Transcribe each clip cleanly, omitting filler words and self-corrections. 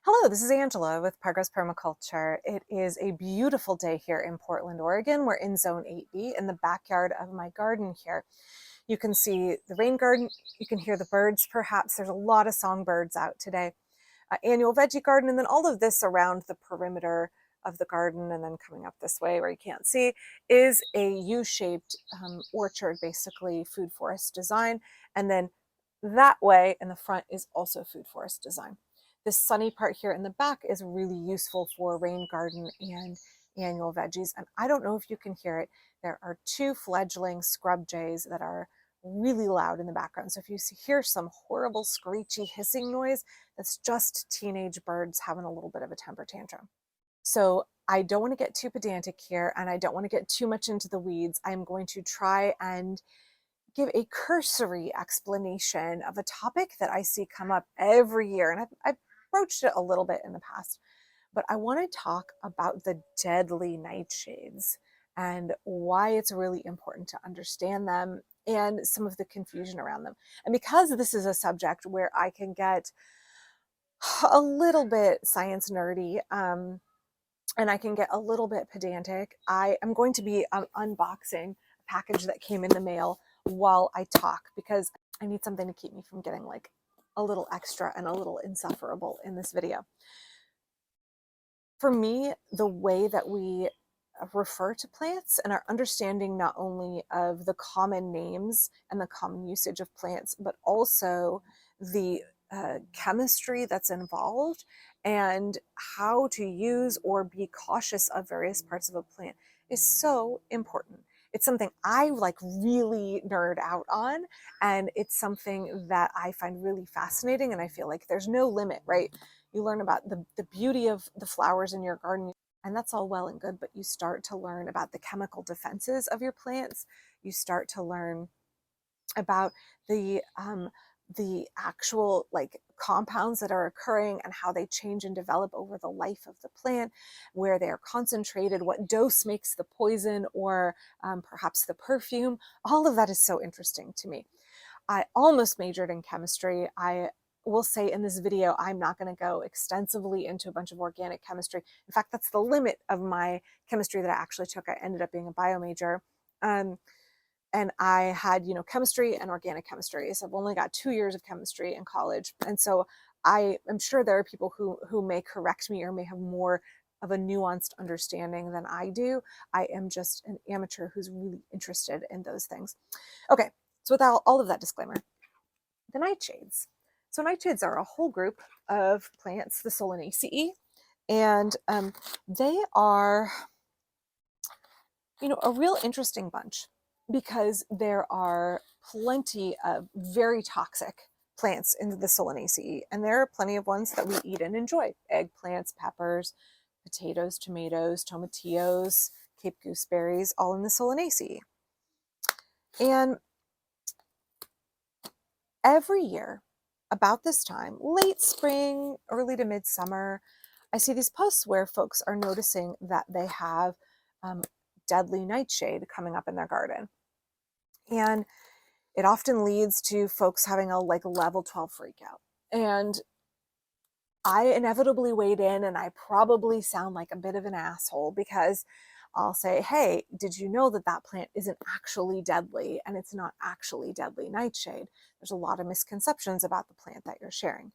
Hello, this is Angela with Progress Permaculture. It is a beautiful day here in Portland, Oregon. We're in Zone 8B in the backyard of my garden here. You can see the rain garden. You can hear the birds perhaps. There's a lot of songbirds out today. Annual veggie garden, and then all of this around the perimeter of the garden and then coming up this way where you can't see is a U-shaped orchard, basically food forest design. And then that way in the front is also food forest design. This sunny part here in the back is really useful for rain garden and annual veggies. And I don't know if you can hear it. There are two fledgling scrub jays that are really loud in the background. So if you hear some horrible screechy hissing noise, that's just teenage birds having a little bit of a temper tantrum. So I don't want to get too pedantic here and I don't want to get too much into the weeds. I'm going to try and give a cursory explanation of a topic that I see come up every year. And I've broached it a little bit in the past, but I want to talk about the deadly nightshades and why it's really important to understand them and some of the confusion around them. And because this is a subject where I can get a little bit science nerdy, and I can get a little bit pedantic, I am going to be unboxing a package that came in the mail while I talk because I need something to keep me from getting like a little extra and a little insufferable in this video. For me, the way that we refer to plants and our understanding not only of the common names and the common usage of plants, but also the chemistry that's involved and how to use or be cautious of various parts of a plant is so important. It's something I like really nerd out on, and it's something that I find really fascinating, and I feel like there's no limit, right? You learn about the beauty of the flowers in your garden, and that's all well and good, but you start to learn about the chemical defenses of your plants. You start to learn about the actual like compounds that are occurring and how they change and develop over the life of the plant, where they are concentrated, what dose makes the poison or perhaps the perfume. All of that is so interesting to me. I almost majored in chemistry. I will say in this video, I'm not going to go extensively into a bunch of organic chemistry. In fact, that's the limit of my chemistry that I actually took. I ended up being a bio major. And I had, chemistry and organic chemistry. So I've only got 2 years of chemistry in college. And so I am sure there are people who may correct me or may have more of a nuanced understanding than I do. I am just an amateur who's really interested in those things. Okay, so without all of that disclaimer, the nightshades. So nightshades are a whole group of plants, the Solanaceae, and they are, a real interesting bunch because there are plenty of very toxic plants in the Solanaceae, and there are plenty of ones that we eat and enjoy. Eggplants, peppers, potatoes, tomatoes, tomatillos, Cape gooseberries, all in the Solanaceae. And every year, about this time, late spring, early to midsummer, I see these posts where folks are noticing that they have deadly nightshade coming up in their garden. And it often leads to folks having a level 12 freak out. And I inevitably wade in, and I probably sound like a bit of an asshole because I'll say, hey, did you know that that plant isn't actually deadly and it's not actually deadly nightshade? There's a lot of misconceptions about the plant that you're sharing.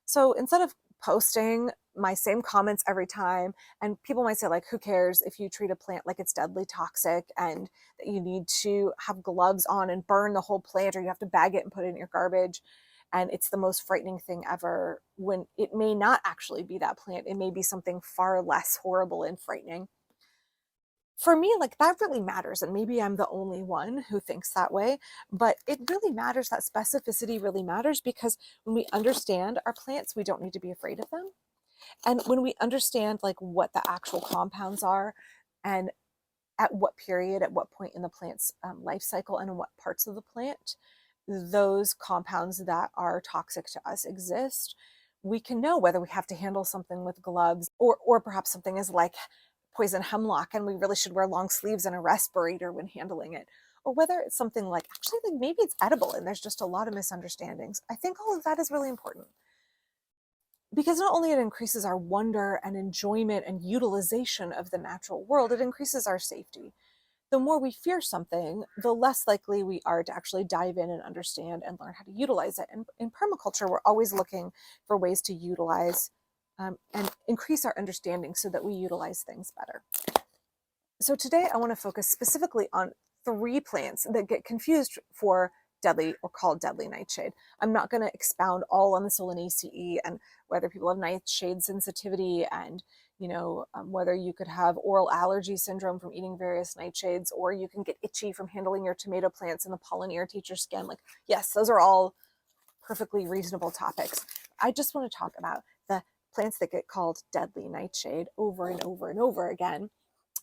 So instead of posting my same comments every time, and people might say like, who cares if you treat a plant like it's deadly toxic and that you need to have gloves on and burn the whole plant, or you have to bag it and put it in your garbage. And it's the most frightening thing ever, when it may not actually be that plant. It may be something far less horrible and frightening. For me, like, that really matters. And maybe I'm the only one who thinks that way, but it really matters. That specificity really matters, because when we understand our plants, we don't need to be afraid of them. And when we understand like what the actual compounds are and at what period, at what point in the plant's life cycle and in what parts of the plant those compounds that are toxic to us exist, we can know whether we have to handle something with gloves, or perhaps something is like poison hemlock and we really should wear long sleeves and a respirator when handling it, or whether it's something like actually like maybe it's edible and there's just a lot of misunderstandings. I think all of that is really important. because not only it increases our wonder and enjoyment and utilization of the natural world, it increases our safety. The more we fear something, the less likely we are to actually dive in and understand and learn how to utilize it. And in permaculture, we're always looking for ways to utilize and increase our understanding so that we utilize things better. So today I want to focus specifically on 3 plants that get confused for deadly or called deadly nightshade. I'm not going to expound all on the Solanaceae and whether people have nightshade sensitivity and whether you could have oral allergy syndrome from eating various nightshades, or you can get itchy from handling your tomato plants and the pollen irritates your skin. Like, yes, those are all perfectly reasonable topics. I just want to talk about the plants that get called deadly nightshade over and over and over again.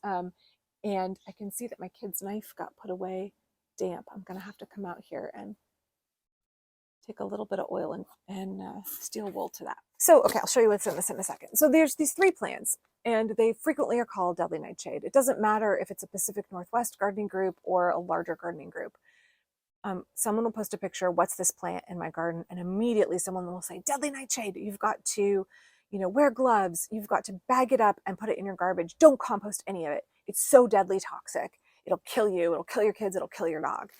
And I can see that my kid's knife got put away damp. I'm going to have to come out here and take a little bit of oil and steel wool to that. So, okay, I'll show you what's in this in a second. So there's these 3 plants, and they frequently are called deadly nightshade. It doesn't matter if it's a Pacific Northwest gardening group or a larger gardening group. Someone will post a picture, what's this plant in my garden? And immediately someone will say, deadly nightshade. You've got to, wear gloves. You've got to bag it up and put it in your garbage. Don't compost any of it. It's so deadly toxic. It'll kill you. It'll kill your kids. It'll kill your dog.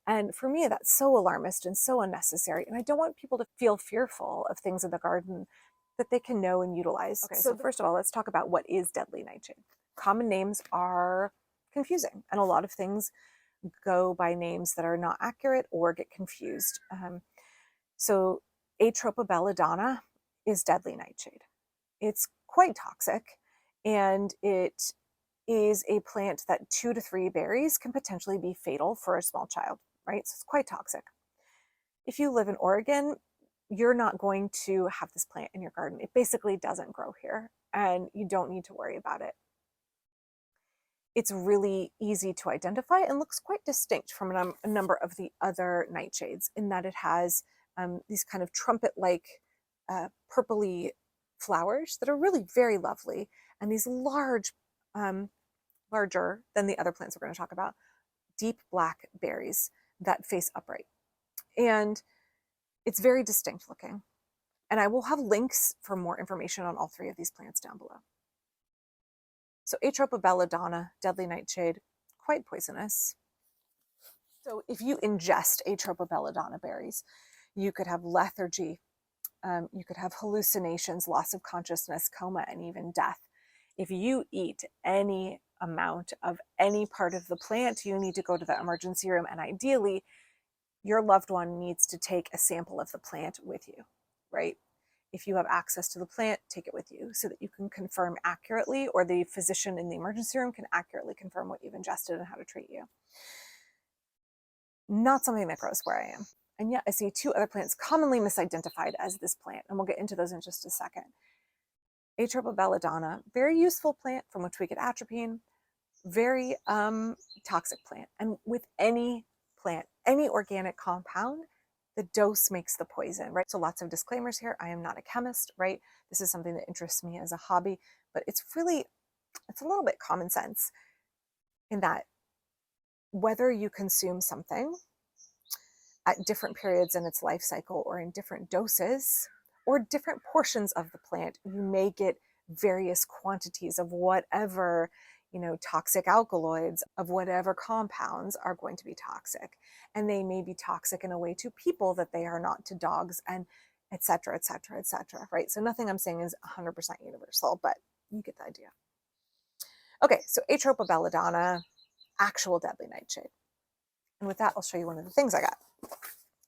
And for me, that's so alarmist and so unnecessary. And I don't want people to feel fearful of things in the garden that they can know and utilize. Okay, so first of all, let's talk about what is deadly nightshade. Common names are confusing, and a lot of things go by names that are not accurate or get confused. So Atropa belladonna is deadly nightshade. It's quite toxic, and it is a plant that 2 to 3 berries can potentially be fatal for a small child, right? So it's quite toxic. If you live in Oregon, you're not going to have this plant in your garden. It basically doesn't grow here, and you don't need to worry about it. It's really easy to identify and looks quite distinct from a number of the other nightshades in that it has these kind of trumpet-like purpley flowers that are really very lovely, and these larger than the other plants we're going to talk about, deep black berries that face upright. And it's very distinct looking. And I will have links for more information on all 3 of these plants down below. So Atropa belladonna, deadly nightshade, quite poisonous. So if you ingest Atropa belladonna berries, you could have lethargy, you could have hallucinations, loss of consciousness, coma, and even death. If you eat any amount of any part of the plant, you need to go to the emergency room, and ideally, your loved one needs to take a sample of the plant with you, right? If you have access to the plant, take it with you so that you can confirm accurately, or the physician in the emergency room can accurately confirm what you've ingested and how to treat you. Not something that grows where I am. And yet I see 2 other plants commonly misidentified as this plant, and we'll get into those in just a second. Atropa belladonna, very useful plant from which we get atropine, very toxic plant. And with any plant, any organic compound, the dose makes the poison, right? So lots of disclaimers here. I am not a chemist, right? This is something that interests me as a hobby, but it's a little bit common sense in that whether you consume something at different periods in its life cycle or in different doses or different portions of the plant, you may get various quantities of whatever, toxic alkaloids, of whatever compounds are going to be toxic. And they may be toxic in a way to people that they are not to dogs, and et cetera, et cetera, et cetera, right? So nothing I'm saying is 100% universal, but you get the idea. Okay, so Atropa belladonna, actual deadly nightshade. And with that, I'll show you one of the things I got.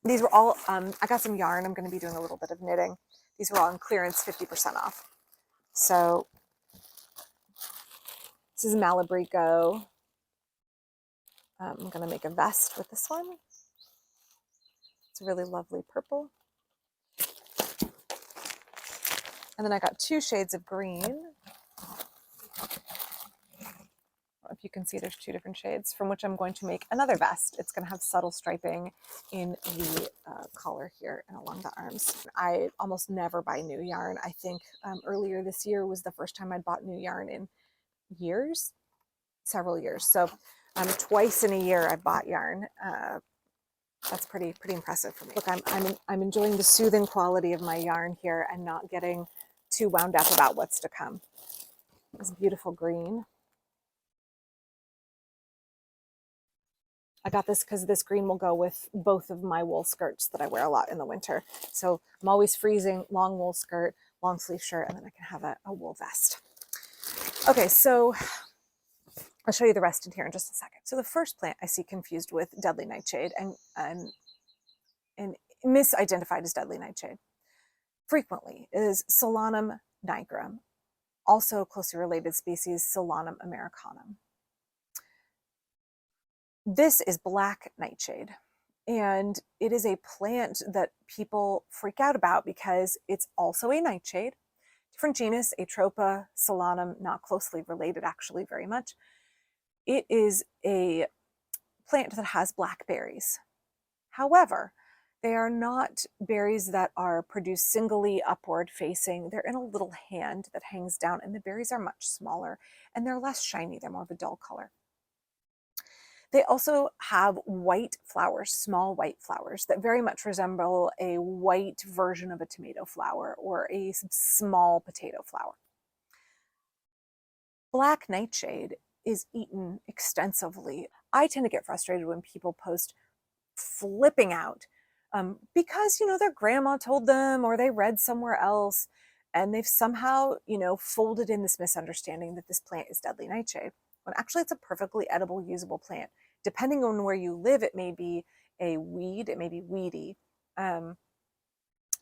These were all, I got some yarn. I'm going to be doing a little bit of knitting. These were all on clearance, 50% off. So this is Malabrigo. I'm going to make a vest with this one. It's a really lovely purple. And then I got 2 shades of green. If you can see, there's 2 different shades from which I'm going to make another vest. It's going to have subtle striping in the collar here and along the arms. I almost never buy new yarn. I think earlier this year was the first time I'd bought new yarn in years, several years. So twice in a year I bought yarn. That's pretty impressive for me. Look, I'm enjoying the soothing quality of my yarn here and not getting too wound up about what's to come. This beautiful green. I got this because this green will go with both of my wool skirts that I wear a lot in the winter. So I'm always freezing, long wool skirt, long sleeve shirt, and then I can have a wool vest. Okay, so I'll show you the rest in here in just a second. So the first plant I see confused with deadly nightshade and misidentified as deadly nightshade frequently is Solanum nigrum, also closely related species Solanum americanum. This is black nightshade, and it is a plant that people freak out about because it's also a nightshade. Different genus, Atropa, Solanum, not closely related actually very much. It is a plant that has black berries. However, they are not berries that are produced singly upward facing. They're in a little hand that hangs down, and the berries are much smaller and they're less shiny. They're more of a dull color. They also have white flowers, small white flowers that very much resemble a white version of a tomato flower or a small potato flower. Black nightshade is eaten extensively. I tend to get frustrated when people post flipping out because, you know, their grandma told them or they read somewhere else and they've somehow, you know, folded in this misunderstanding that this plant is deadly nightshade, when actually it's a perfectly edible, usable plant. Depending on where you live, it may be a weed, it may be weedy,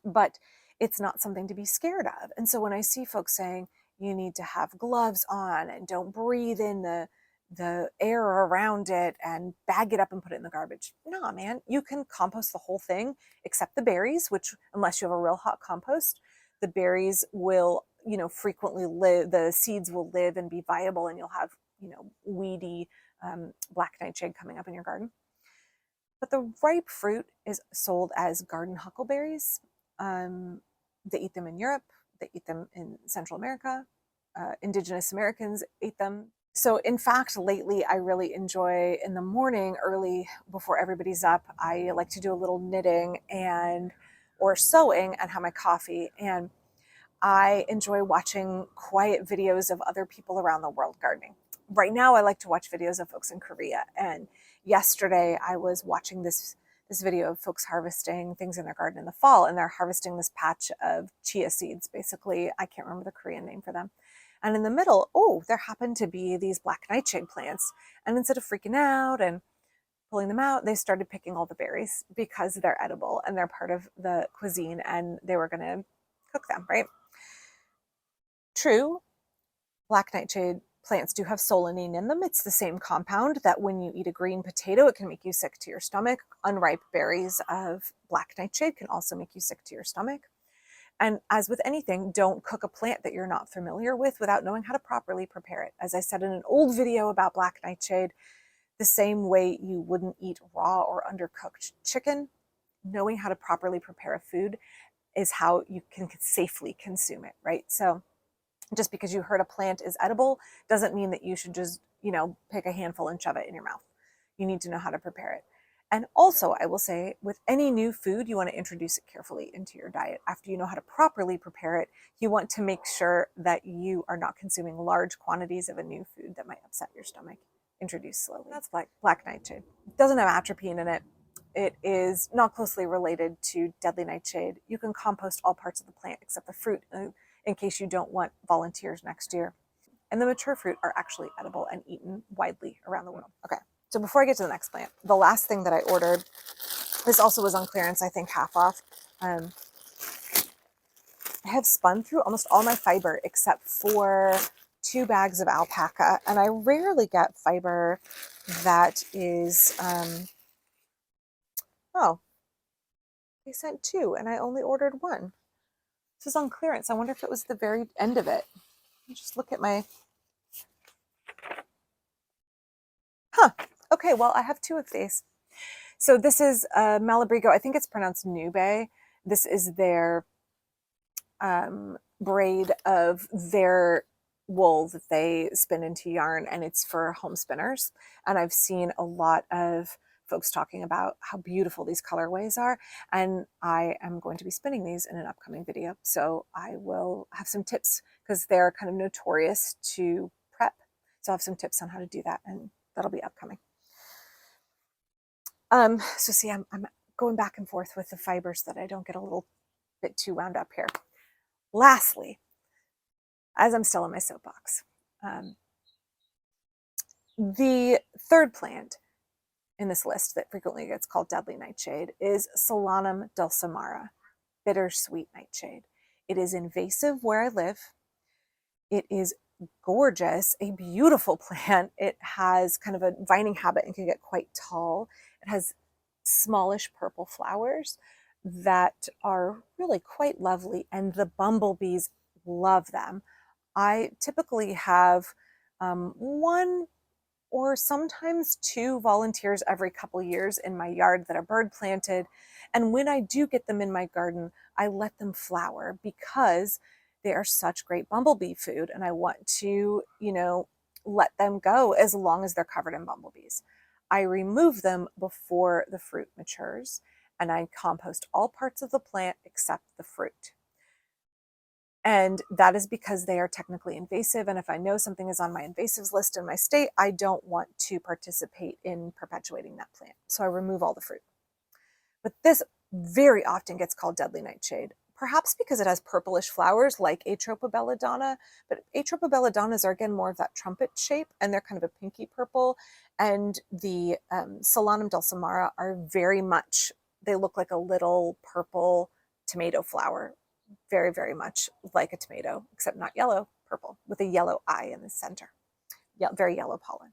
but it's not something to be scared of. And so when I see folks saying you need to have gloves on and don't breathe in the air around it and bag it up and put it in the garbage. No, man, you can compost the whole thing except the berries, which unless you have a real hot compost, the berries will, you know, frequently live, the seeds will live and be viable, and you'll have, you know, weedy black nightshade coming up in your garden. But the ripe fruit is sold as garden huckleberries. They eat them in Europe, they eat them in Central America. Indigenous Americans ate them. So in fact, lately I really enjoy in the morning early before everybody's up, I like to do a little knitting and or sewing and have my coffee. And I enjoy watching quiet videos of other people around the world gardening. Right now I like to watch videos of folks in Korea. And yesterday I was watching this video of folks harvesting things in their garden in the fall, and they're harvesting this patch of chia seeds, basically. I can't remember the Korean name for them. And in the middle, oh, there happened to be these black nightshade plants. And instead of freaking out and pulling them out, they started picking all the berries because they're edible and they're part of the cuisine and they were going to cook them, right? True, black nightshade plants do have solanine in them. It's the same compound that when you eat a green potato, it can make you sick to your stomach. Unripe berries of black nightshade can also make you sick to your stomach. And as with anything, don't cook a plant that you're not familiar with without knowing how to properly prepare it. As I said in an old video about black nightshade, the same way you wouldn't eat raw or undercooked chicken, knowing how to properly prepare a food is how you can safely consume it, right? So just because you heard a plant is edible doesn't mean that you should just, you know, pick a handful and shove it in your mouth. You need to know how to prepare it. And also, I will say, with any new food, you want to introduce it carefully into your diet. After you know how to properly prepare it, you want to make sure that you are not consuming large quantities of a new food that might upset your stomach. Introduce slowly. That's black nightshade. It doesn't have atropine in it. It is not closely related to deadly nightshade. You can compost all parts of the plant except the fruit in case you don't want volunteers next year. And the mature fruit are actually edible and eaten widely around the world. Okay. So before I get to the next plant, the last thing that I ordered, this also was on clearance, I think half off. I have spun through almost all my fiber except for 2 bags of alpaca. And I rarely get fiber that is, oh, they sent 2 and I only ordered 1. This is on clearance. I wonder if it was the very end of it. Let me just look at my, okay, well, I have 2 of these. So this is Malabrigo. I think it's pronounced Nube. This is their braid of their wool that they spin into yarn, and it's for home spinners. And I've seen a lot of folks talking about how beautiful these colorways are. And I am going to be spinning these in an upcoming video. So I will have some tips because they're kind of notorious to prep. So I'll have some tips on how to do that, and that'll be upcoming. So see, I'm going back and forth with the fibers so that I don't get a little bit too wound up here. Lastly, as I'm still in my soapbox, the third plant in this list that frequently gets called deadly nightshade is Solanum dulcamara, bittersweet nightshade. It is invasive where I live. It is gorgeous, a beautiful plant. It has kind of a vining habit and can get quite tall. It has smallish purple flowers that are really quite lovely, and the bumblebees love them. I typically have one or sometimes two volunteers every couple years in my yard that are bird planted. And when I do get them in my garden, I let them flower because they are such great bumblebee food. And I want to, let them go as long as they're covered in bumblebees. I remove them before the fruit matures, and I compost all parts of the plant except the fruit. And that is because they are technically invasive. And if I know something is on my invasives list in my state, I don't want to participate in perpetuating that plant. So I remove all the fruit. But this very often gets called deadly nightshade, perhaps because it has purplish flowers like Atropa belladonna. But Atropa belladonnas are, again, more of that trumpet shape, and they're kind of a pinky purple. And the Solanum dulcamara are very much, they look like a little purple tomato flower. Very, very much like a tomato, except not yellow, purple, with a yellow eye in the center. Yeah, very yellow pollen.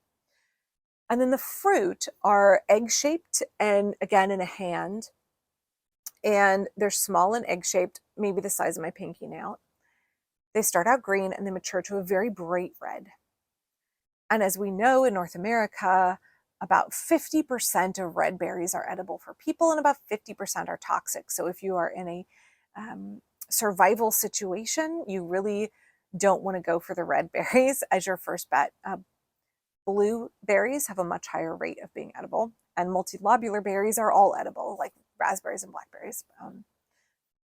And then the fruit are egg-shaped, and again in a hand. And they're small and egg-shaped, maybe the size of my pinky nail. They start out green and they mature to a very bright red. And as we know, in North America, about 50% of red berries are edible for people and about 50% are toxic. So if you are in a survival situation, you really don't want to go for the red berries as your first bet. Blue berries have a much higher rate of being edible, and multilobular berries are all edible, like raspberries and blackberries.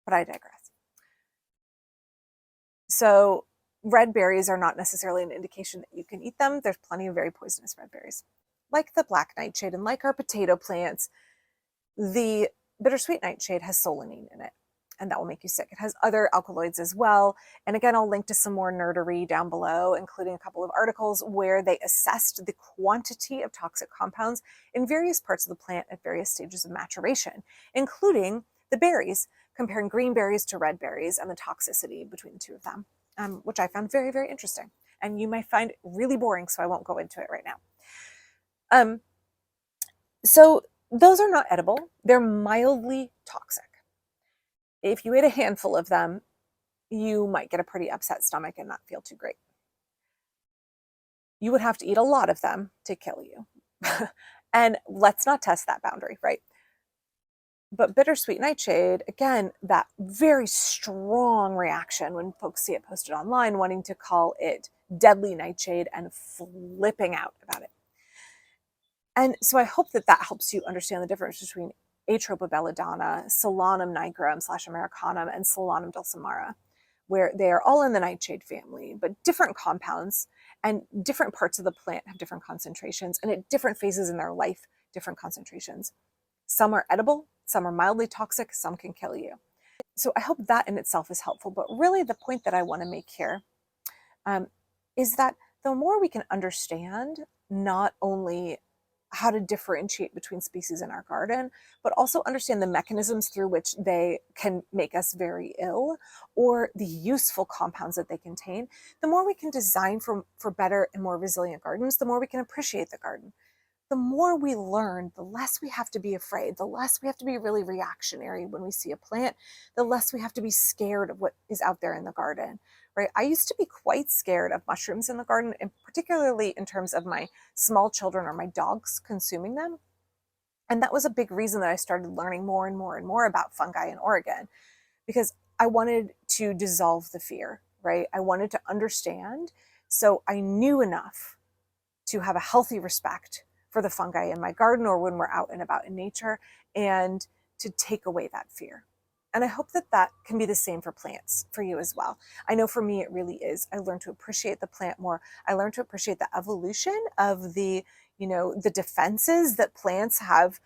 But I digress. So red berries are not necessarily an indication that you can eat them. There's plenty of very poisonous red berries. Like the black nightshade and like our potato plants, the bittersweet nightshade has solanine in it, and that will make you sick. It has other alkaloids as well. And again, I'll link to some more nerdery down below, including a couple of articles where they assessed the quantity of toxic compounds in various parts of the plant at various stages of maturation, including the berries, comparing green berries to red berries and the toxicity between the two of them, which I found very, very interesting. And you might find really boring, so I won't go into it right now. So those are not edible. They're mildly toxic. If you ate a handful of them, you might get a pretty upset stomach and not feel too great. You would have to eat a lot of them to kill you. And let's not test that boundary, right? But bittersweet nightshade, again, that very strong reaction when folks see it posted online, wanting to call it deadly nightshade and flipping out about it. And so I hope that that helps you understand the difference between Atropa belladonna, Solanum nigrum / americanum, and Solanum dulcamara, where they are all in the nightshade family, but different compounds, and different parts of the plant have different concentrations, and at different phases in their life, different concentrations. Some are edible, some are mildly toxic, some can kill you. So I hope that in itself is helpful, but really the point that I want to make here is that the more we can understand not only how to differentiate between species in our garden, but also understand the mechanisms through which they can make us very ill, or the useful compounds that they contain, the more we can design for better and more resilient gardens, the more we can appreciate the garden. The more we learn, the less we have to be afraid, the less we have to be really reactionary when we see a plant, the less we have to be scared of what is out there in the garden, right? I used to be quite scared of mushrooms in the garden, and particularly in terms of my small children or my dogs consuming them. And that was a big reason that I started learning more and more and more about fungi in Oregon, because I wanted to dissolve the fear, right? I wanted to understand. So I knew enough to have a healthy respect for the fungi in my garden or when we're out and about in nature, and to take away that fear. And I hope that that can be the same for plants for you as well. I know for me, it really is. I learned to appreciate the plant more. I learned to appreciate the evolution of the, the defenses that plants have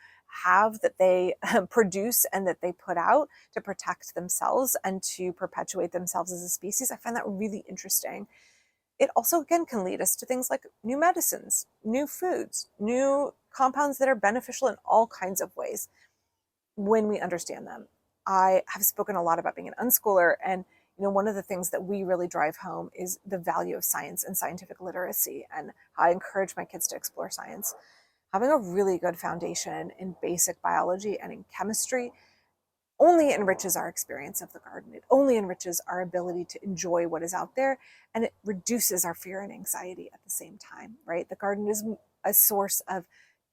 that they produce and that they put out to protect themselves and to perpetuate themselves as a species. I find that really interesting. It also, again, can lead us to things like new medicines, new foods, new compounds that are beneficial in all kinds of ways when we understand them. I have spoken a lot about being an unschooler, and one of the things that we really drive home is the value of science and scientific literacy, and how I encourage my kids to explore science. Having a really good foundation in basic biology and in chemistry only enriches our experience of the garden. It only enriches our ability to enjoy what is out there, and it reduces our fear and anxiety at the same time, right? The garden is a source of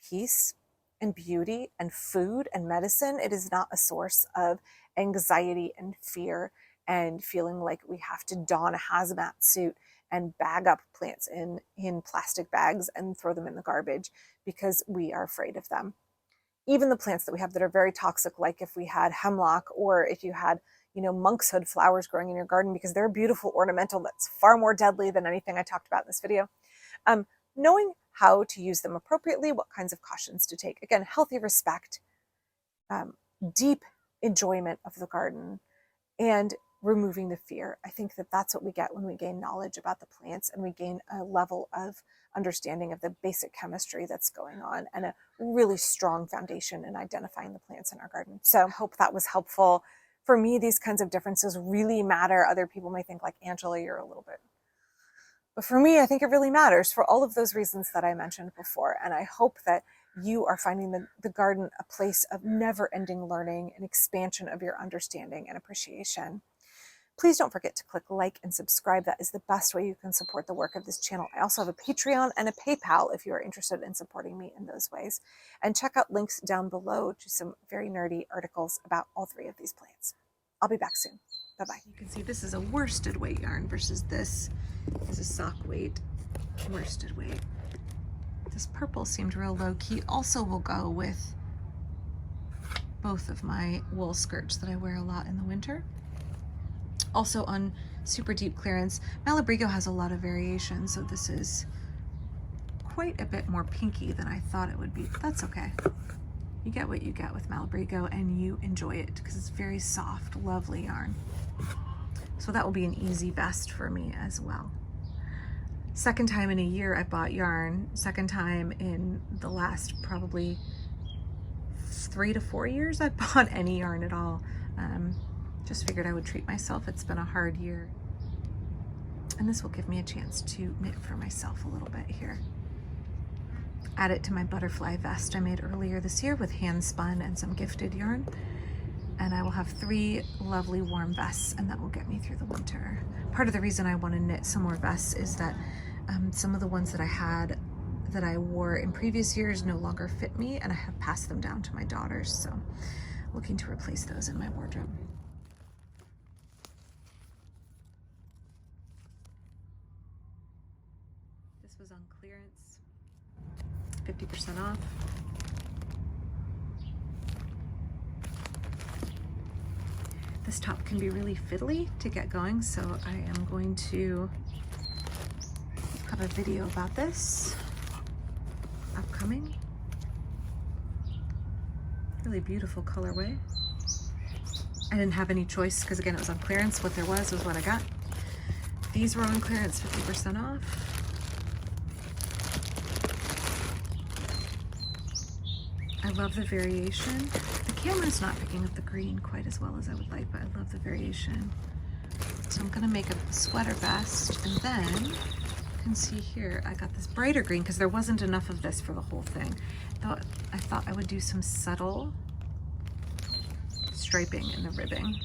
peace and beauty and food and medicine. It is not a source of anxiety and fear and feeling like we have to don a hazmat suit and bag up plants in plastic bags and throw them in the garbage because we are afraid of them. Even the plants that we have that are very toxic, like if we had hemlock or if you had, monkshood flowers growing in your garden, because they're beautiful ornamental, that's far more deadly than anything I talked about in this video. Knowing how to use them appropriately, what kinds of cautions to take. Again, healthy respect, deep enjoyment of the garden, and removing the fear. I think that that's what we get when we gain knowledge about the plants and we gain a level of understanding of the basic chemistry that's going on and a really strong foundation in identifying the plants in our garden. So I hope that was helpful. For me, these kinds of differences really matter. Other people may think like, Angela, you're a little bit. But for me, I think it really matters for all of those reasons that I mentioned before. And I hope that you are finding the garden a place of never-ending learning and expansion of your understanding and appreciation. Please don't forget to click like and subscribe. That is the best way you can support the work of this channel. I also have a Patreon and a PayPal if you are interested in supporting me in those ways. And check out links down below to some very nerdy articles about all three of these plants. I'll be back soon. Bye-bye. You can see this is a worsted weight yarn versus this is a sock weight worsted weight. This purple seemed real low-key. Also will go with both of my wool skirts that I wear a lot in the winter. Also on super deep clearance, Malabrigo has a lot of variation, so this is quite a bit more pinky than I thought it would be, but that's okay. You get what you get with Malabrigo and you enjoy it because it's very soft, lovely yarn. So that will be an easy vest for me as well. Second time in a year I bought yarn, second time in the last probably 3 to 4 years I bought any yarn at all. Just figured I would treat myself. It's been a hard year. And this will give me a chance to knit for myself a little bit here. Add it to my butterfly vest I made earlier this year with hand spun and some gifted yarn. And I will have 3 lovely warm vests, and that will get me through the winter. Part of the reason I want to knit some more vests is that some of the ones that I had that I wore in previous years no longer fit me, and I have passed them down to my daughters. So looking to replace those in my wardrobe. This was on clearance, 50% off. This top can be really fiddly to get going, so I am going to have a video about this upcoming. Really beautiful colorway. I didn't have any choice because again it was on clearance. What there was what I got. These were on clearance, 50% off. I love the variation. The camera's not picking up the green quite as well as I would like, but I love the variation. So I'm gonna make a sweater vest, and then you can see here I got this brighter green because there wasn't enough of this for the whole thing. I thought I would do some subtle striping in the ribbing.